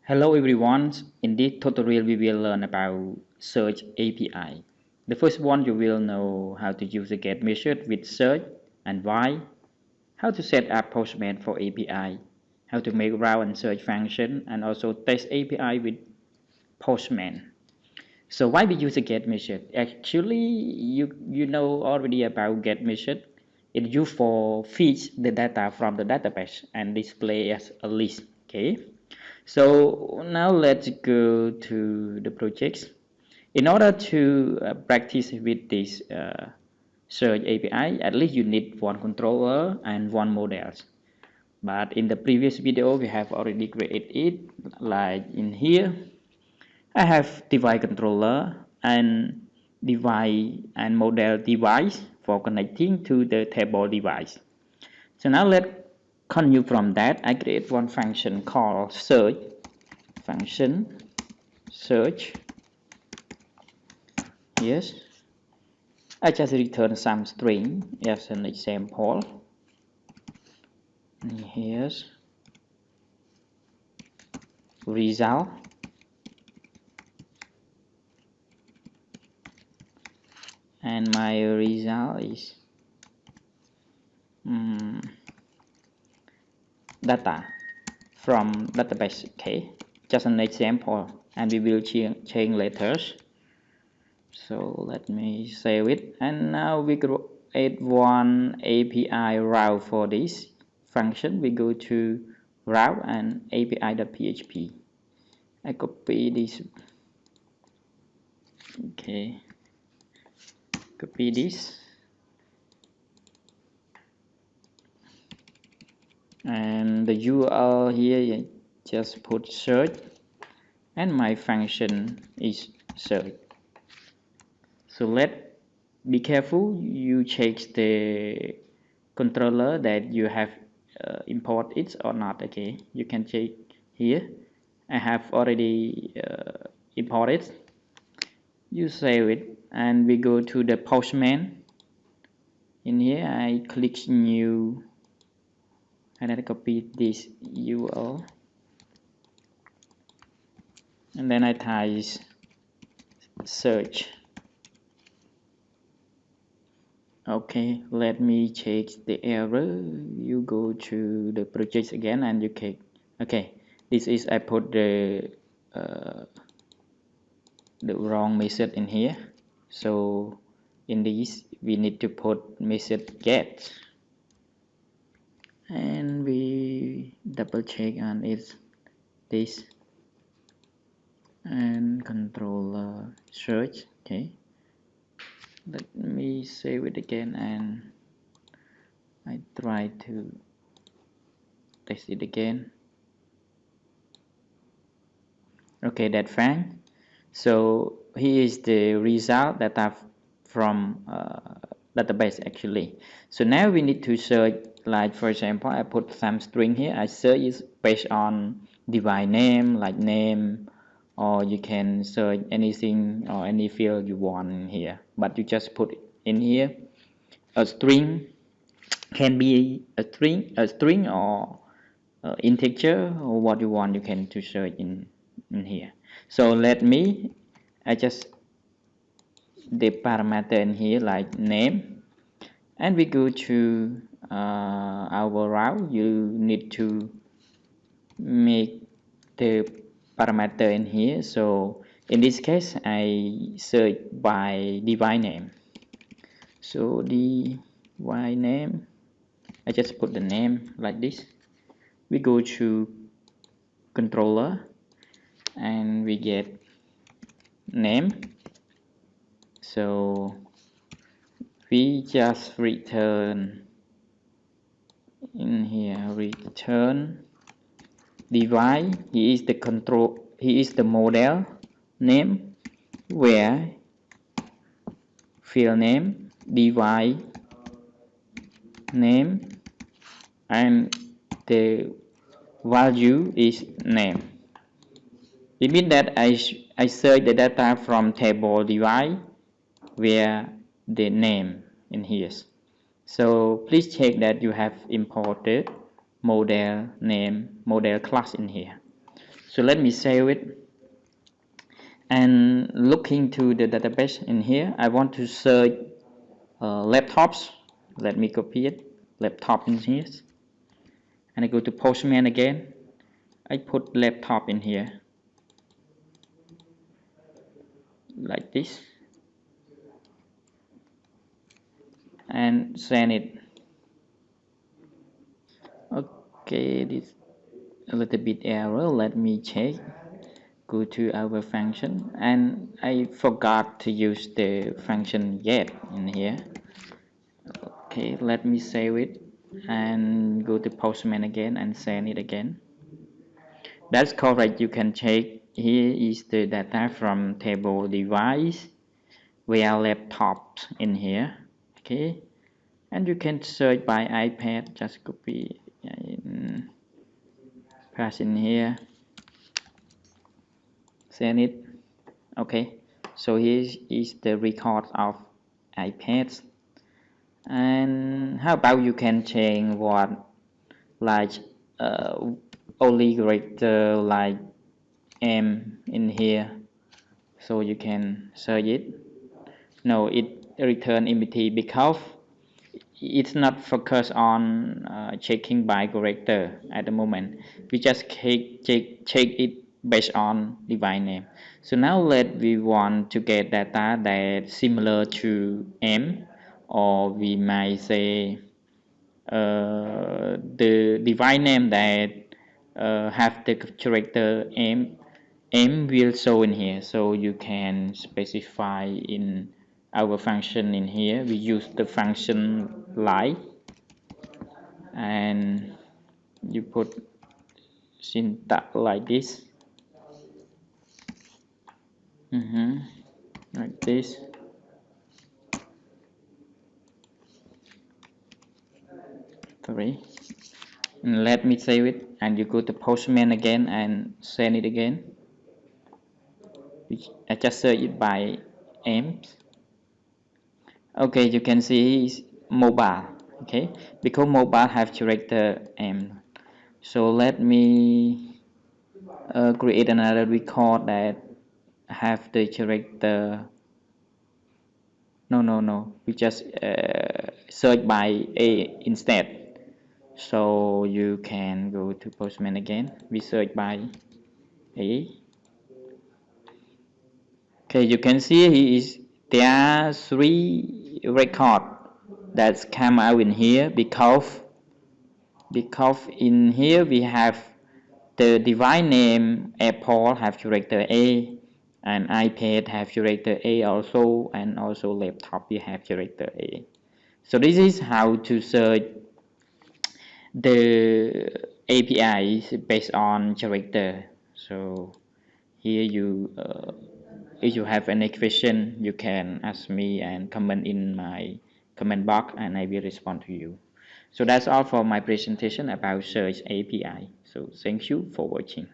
Hello everyone, in this tutorial we will learn about search API. The first one you will know how to use the get method with search and why, how to set up Postman for API, how to make route and search function and also test API with Postman. So why we use the get method? Actually you know already about get method. It's used for fetch the data from the database and display as a list. Okay. So now let's go to the projects. In order to practice with this search API, at least you need one controller and one model. But in the previous video, we have already created it. Like in here, I have device controller and device and model device for connecting to the table device. So now let's continue from that. I create one function called search function search. Yes, I just return some string as an example. Here's result, and my result is data from database. Okay, just an example, and we will change later. So let me save it, and now we create one API route for this function. We go to route and api.php. I copy this. Okay, copy this, and the URL here you just put search, and my function is search. So let be careful, you check the controller that you have import it or not. Okay, you can check here. I have already imported. You save it, and we go to the Postman. In here I click new, and I copy this URL, and then I type search. Okay, let me check the error. You go to the project again and you click. Okay, this is I put the wrong method in here. So in this we need to put method get, and we double check on it this and controller search. Okay, let me save it again and I try to test it again. Okay, that's fine. So here is the result that I've from database actually. So now we need to search, like for example I put some string here. I search is based on device name, like name, or you can search anything or any field you want in here, but you just put in here a string. Can be a string or integer, or what you want you can to search in here. So let me, I just the parameter in here like name, and we go to our route. You need to make the parameter in here. So in this case I search by device name. So device name, I just put the name like this. We go to controller and we get name. So we just return in here, return device. He is the control, he is the model name, where field name, device name, and the value is name. It means that I search the data from table device where the name in here. So please check that you have imported model name, model class in here. So let me save it and looking to the database in here. I want to search laptops. Let me copy it, laptop in here, and I go to Postman again. I put laptop in here like this and send it. Okay, this a little bit error. Let me check. Go to our function, and I forgot to use the function yet in here. Okay, let me save it and go to Postman again and send it again. That's correct. You can check. Here is the data from table device via laptop in here. Okay, and you can search by iPad. Just copy in, pass in here, send it. Okay, so here is the record of iPads. And how about you can change what like uh, only character like M in here, so you can search it. No, it return empty because it's not focused on checking by character at the moment. We just check it based on device name. So now let we want to get data that similar to M, or we might say the device name that have the character M will show in here. So you can specify in our function in here. We use the function like, and you put syntax like this, like this. Sorry, and let me save it, and you go to Postman again and send it again. I just search it by M. Okay, you can see it's mobile. Okay, because mobile have character M. So let me create another record that have the character. No, we just search by A instead. So you can go to Postman again. We search by A. Okay, you can see there are three records that come out in here because in here we have the device name Apple have character A, and iPad have character A also, and also laptop we have character A. So this is how to search the API based on character. So here if you have any question, you can ask me and comment in my comment box, and I will respond to you. So that's all for my presentation about search API. So thank you for watching.